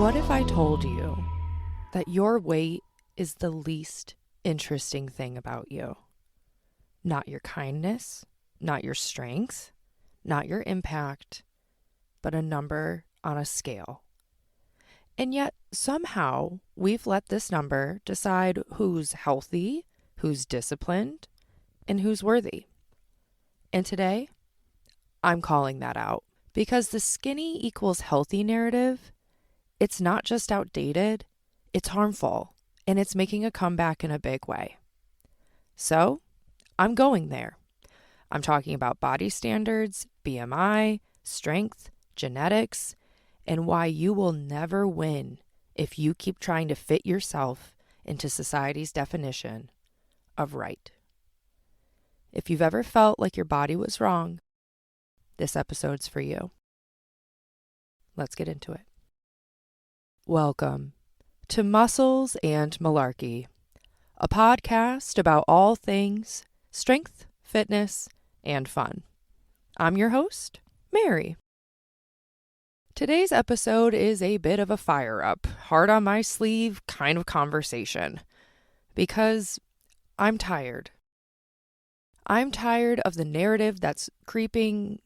What if I told you that your weight is the least interesting thing about you? Not your kindness, not your strength, not your impact, but a number on a scale. And yet, somehow, we've let this number decide who's healthy, who's disciplined, and who's worthy. And today, I'm calling that out because the skinny equals healthy narrative, it's not just outdated, it's harmful, and it's making a comeback in a big way. So, I'm going there. I'm talking about body standards, BMI, strength, genetics, and why you will never win if you keep trying to fit yourself into society's definition of right. If you've ever felt like your body was wrong, this episode's for you. Let's get into it. Welcome to Muscles and Malarkey, a podcast about all things strength, fitness, and fun. I'm your host, Mary. Today's episode is a bit of a fire-up, hard on my sleeve kind of conversation because I'm tired. I'm tired of the narrative that's creeping,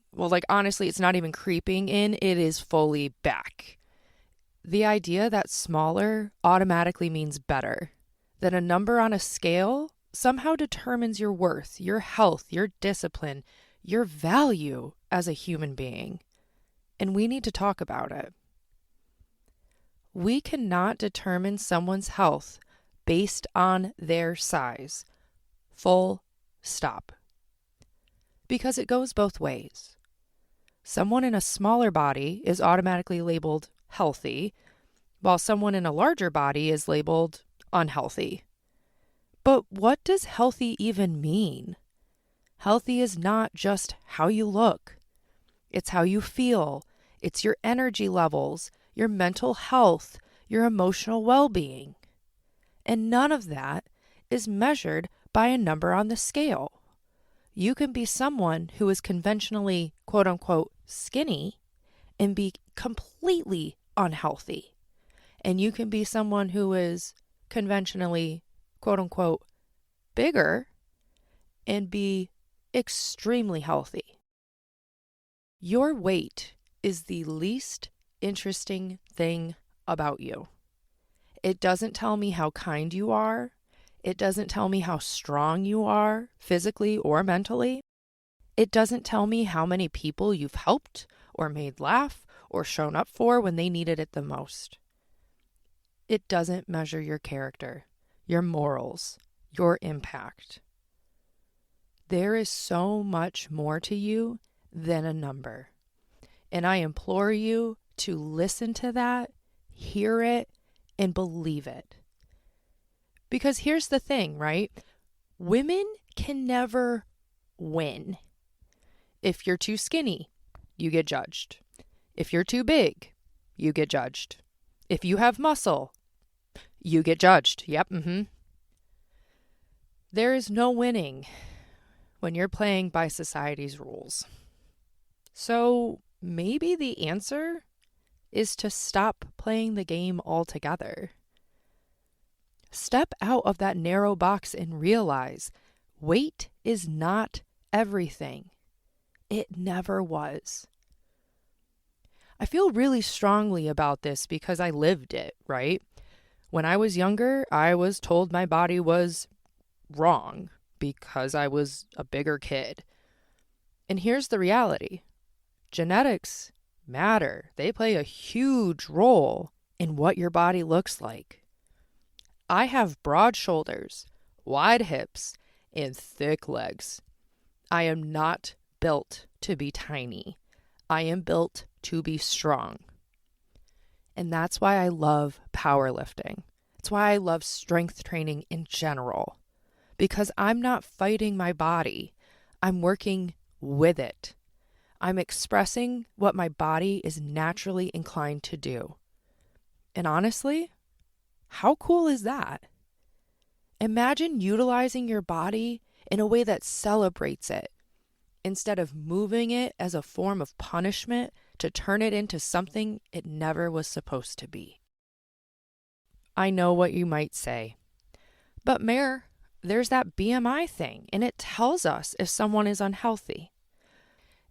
honestly, it's not even creeping in, it is fully back. The idea that smaller automatically means better, that a number on a scale somehow determines your worth, your health, your discipline, your value as a human being. And we need to talk about it. We cannot determine someone's health based on their size. Full stop. Because it goes both ways. Someone in a smaller body is automatically labeled healthy, while someone in a larger body is labeled unhealthy. But what does healthy even mean? Healthy is not just how you look. It's how you feel. It's your energy levels, your mental health, your emotional well-being. And none of that is measured by a number on the scale. You can be someone who is conventionally, quote unquote, skinny and be completely unhealthy. And you can be someone who is conventionally, quote unquote, bigger and be extremely healthy. Your weight is the least interesting thing about you. It doesn't tell me how kind you are. It doesn't tell me how strong you are, physically or mentally. It doesn't tell me how many people you've helped or made laugh or shown up for when they needed it the most. It doesn't measure your character, your morals, your impact. There is so much more to you than a number. And I implore you to listen to that, hear it, and believe it. Because here's the thing, right? Women can never win. If you're too skinny, you get judged. If you're too big, you get judged. If you have muscle, you get judged. Yep, There is no winning when you're playing by society's rules. So maybe the answer is to stop playing the game altogether. Step out of that narrow box and realize weight is not everything. It never was. I feel really strongly about this because I lived it, right? When I was younger, I was told my body was wrong because I was a bigger kid. And here's the reality. Genetics matter. They play a huge role in what your body looks like. I have broad shoulders, wide hips, and thick legs. I am not built to be tiny. I am built to be strong. And that's why I love powerlifting. It's why I love strength training in general. Because I'm not fighting my body. I'm working with it. I'm expressing what my body is naturally inclined to do. And honestly, how cool is that? Imagine utilizing your body in a way that celebrates it, instead of moving it as a form of punishment to turn it into something it never was supposed to be. I know what you might say. But Mare, there's that BMI thing, and it tells us if someone is unhealthy.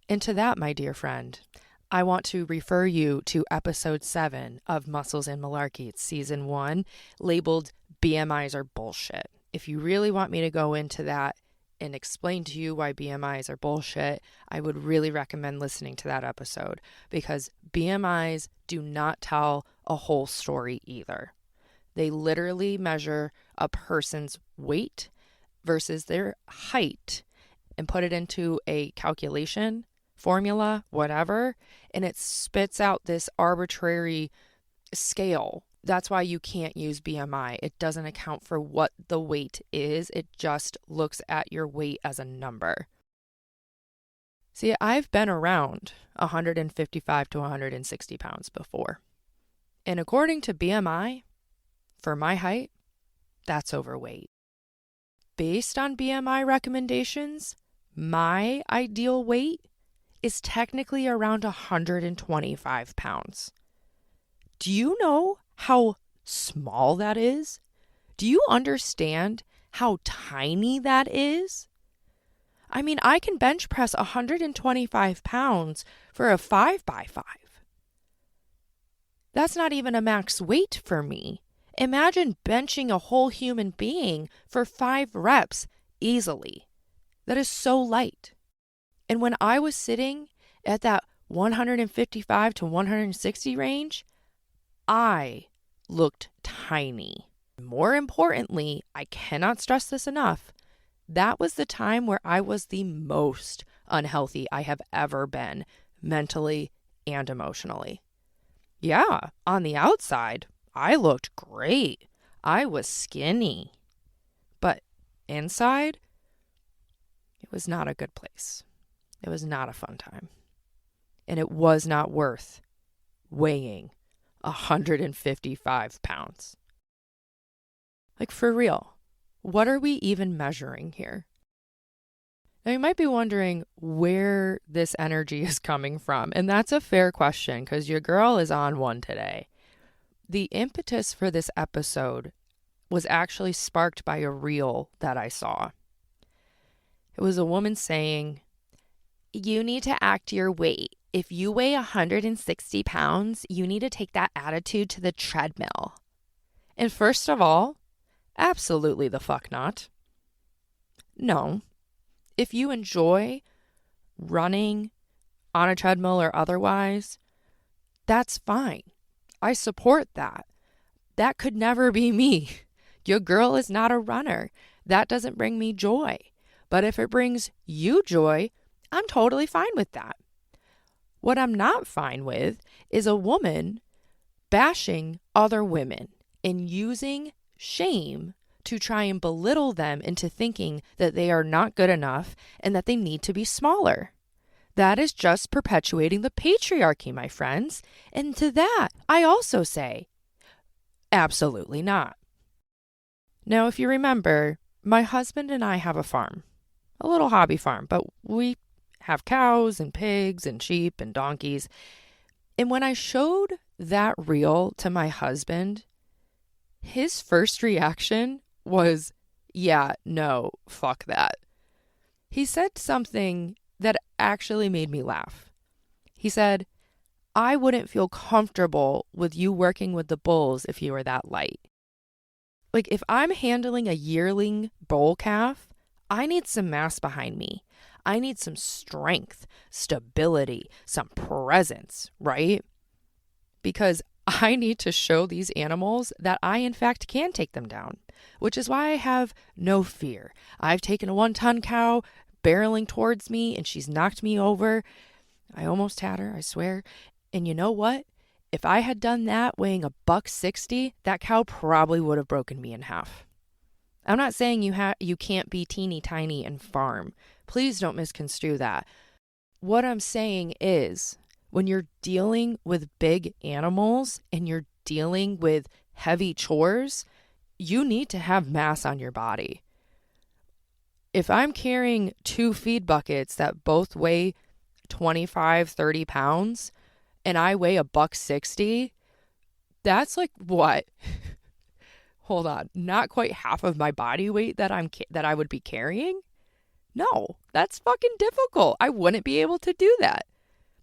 And to that, my dear friend, I want to refer you to episode 7 of Muscles and Malarkey. It's season 1, labeled BMIs are bullshit. If you really want me to go into that and explain to you why BMIs are bullshit, I would really recommend listening to that episode, because BMIs do not tell a whole story either. They literally measure a person's weight versus their height and put it into a calculation formula, whatever, and it spits out this arbitrary scale. That's why you can't use BMI. It doesn't account for what the weight is. It just looks at your weight as a number. See, I've been around 155 to 160 pounds before. And according to BMI, for my height, that's overweight. Based on BMI recommendations, my ideal weight is technically around 125 pounds. Do you know how small that is? Do you understand how tiny that is? I mean, I can bench press 125 pounds for a 5x5. That's not even a max weight for me. Imagine benching a whole human being for 5 reps easily. That is so light. And when I was sitting at that 155 to 160 range, I looked tiny. More importantly, I cannot stress this enough, that was the time where I was the most unhealthy I have ever been, mentally and emotionally. Yeah, on the outside, I looked great. I was skinny. But inside, it was not a good place. It was not a fun time. And it was not worth weighing 155 pounds. Like, for real, what are we even measuring here? Now, you might be wondering where this energy is coming from. And that's a fair question, because your girl is on one today. The impetus for this episode was actually sparked by a reel that I saw. It was a woman saying, "You need to act your weight. If you weigh 160 pounds, you need to take that attitude to the treadmill." And first of all, absolutely the fuck not. No. If you enjoy running on a treadmill or otherwise, that's fine. I support that. That could never be me. Your girl is not a runner. That doesn't bring me joy. But if it brings you joy, I'm totally fine with that. What I'm not fine with is a woman bashing other women and using shame to try and belittle them into thinking that they are not good enough and that they need to be smaller. That is just perpetuating the patriarchy, my friends. And to that, I also say, absolutely not. Now, if you remember, my husband and I have a farm, a little hobby farm, but we have cows and pigs and sheep and donkeys. And when I showed that reel to my husband, his first reaction was, yeah, no, fuck that. He said something that actually made me laugh. He said, "I wouldn't feel comfortable with you working with the bulls if you were that light. Like, if I'm handling a yearling bull calf, I need some mass behind me. I need some strength, stability, some presence, right? Because I need to show these animals that I, in fact, can take them down, which is why I have no fear. I've taken a 1-ton cow barreling towards me, and she's knocked me over. I almost had her, I swear. And you know what? If I had done that weighing $160, that cow probably would have broken me in half. I'm not saying you can't be teeny tiny and farm. Please don't misconstrue that. What I'm saying is, when you're dealing with big animals and you're dealing with heavy chores, you need to have mass on your body. If I'm carrying 2 feed buckets that both weigh 25, 30 pounds, and I weigh $160, that's like what? hold on, not quite half of my body weight that I would be carrying? No, that's fucking difficult. I wouldn't be able to do that.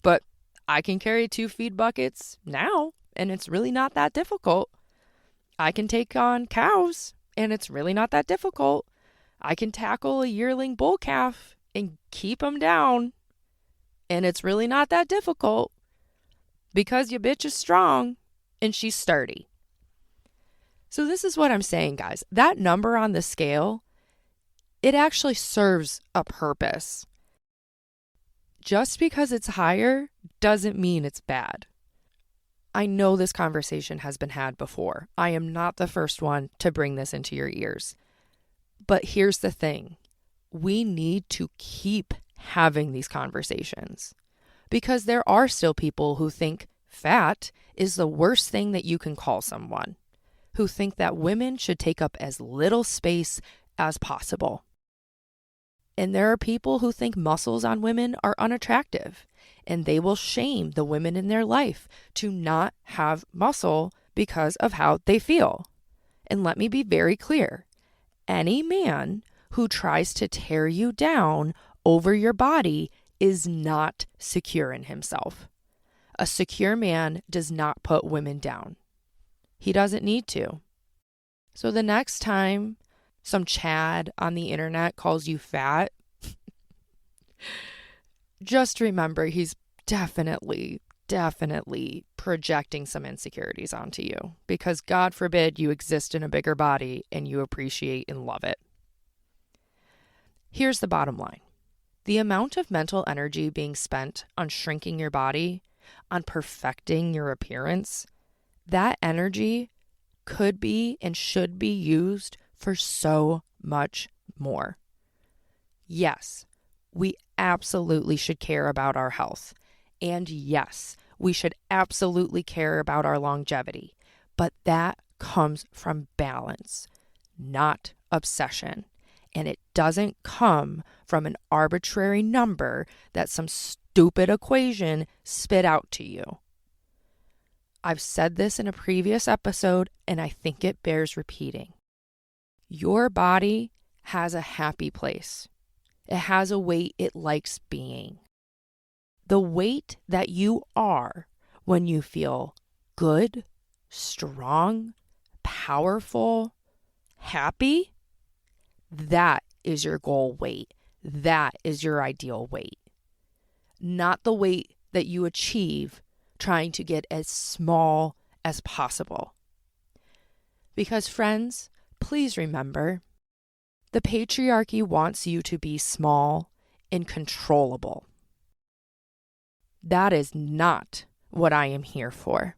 But I can carry 2 feed buckets now, and it's really not that difficult. I can take on cows, and it's really not that difficult. I can tackle a yearling bull calf and keep them down, and it's really not that difficult because your bitch is strong and she's sturdy. So this is what I'm saying, guys. That number on the scale, it actually serves a purpose. Just because it's higher doesn't mean it's bad. I know this conversation has been had before. I am not the first one to bring this into your ears. But here's the thing. We need to keep having these conversations because there are still people who think fat is the worst thing that you can call someone, who think that women should take up as little space as possible. And there are people who think muscles on women are unattractive, and they will shame the women in their life to not have muscle because of how they feel. And let me be very clear. Any man who tries to tear you down over your body is not secure in himself. A secure man does not put women down. He doesn't need to. So the next time some Chad on the internet calls you fat, just remember he's definitely projecting some insecurities onto you because God forbid you exist in a bigger body and you appreciate and love it. Here's the bottom line. The amount of mental energy being spent on shrinking your body, on perfecting your appearance, that energy could be and should be used for so much more. Yes, we absolutely should care about our health. And yes, we should absolutely care about our longevity. But that comes from balance, not obsession. And it doesn't come from an arbitrary number that some stupid equation spit out to you. I've said this in a previous episode, and I think it bears repeating. Your body has a happy place. It has a weight it likes being. The weight that you are when you feel good, strong, powerful, happy, that is your goal weight. That is your ideal weight. Not the weight that you achieve trying to get as small as possible. Because friends, please remember, the patriarchy wants you to be small and controllable. That is not what I am here for.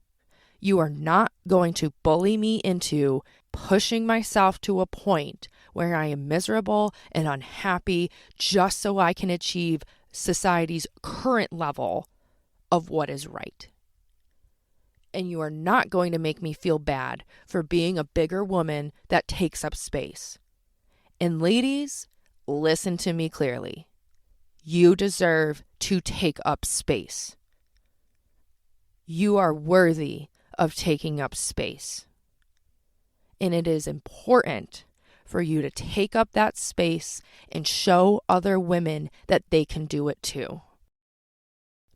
You are not going to bully me into pushing myself to a point where I am miserable and unhappy just so I can achieve society's current level of what is right. And you are not going to make me feel bad for being a bigger woman that takes up space. And ladies, listen to me clearly. You deserve to take up space. You are worthy of taking up space. And it is important for you to take up that space and show other women that they can do it too.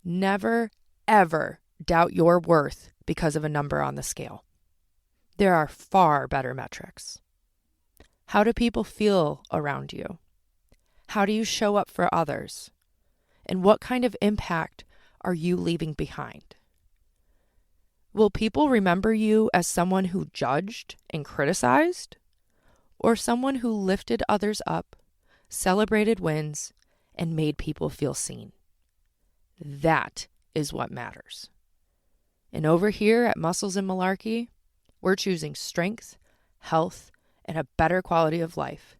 Never, ever doubt your worth because of a number on the scale. There are far better metrics. How do people feel around you? How do you show up for others? And what kind of impact are you leaving behind? Will people remember you as someone who judged and criticized? Or someone who lifted others up, celebrated wins, and made people feel seen? That is what matters. And over here at Muscles and Malarkey, we're choosing strength, health, and a better quality of life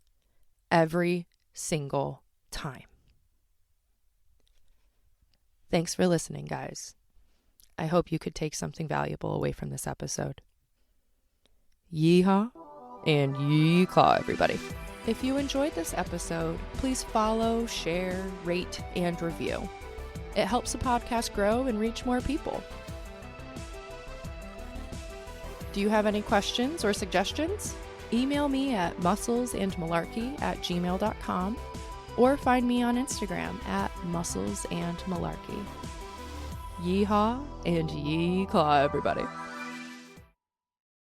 every single time. Thanks for listening, guys. I hope you could take something valuable away from this episode. Yeehaw and yee-claw, everybody. If you enjoyed this episode, please follow, share, rate, and review. It helps the podcast grow and reach more people. Do you have any questions or suggestions? Email me at musclesandmalarkey@gmail.com or find me on Instagram at musclesandmalarkey. Yeehaw and yee-claw, everybody.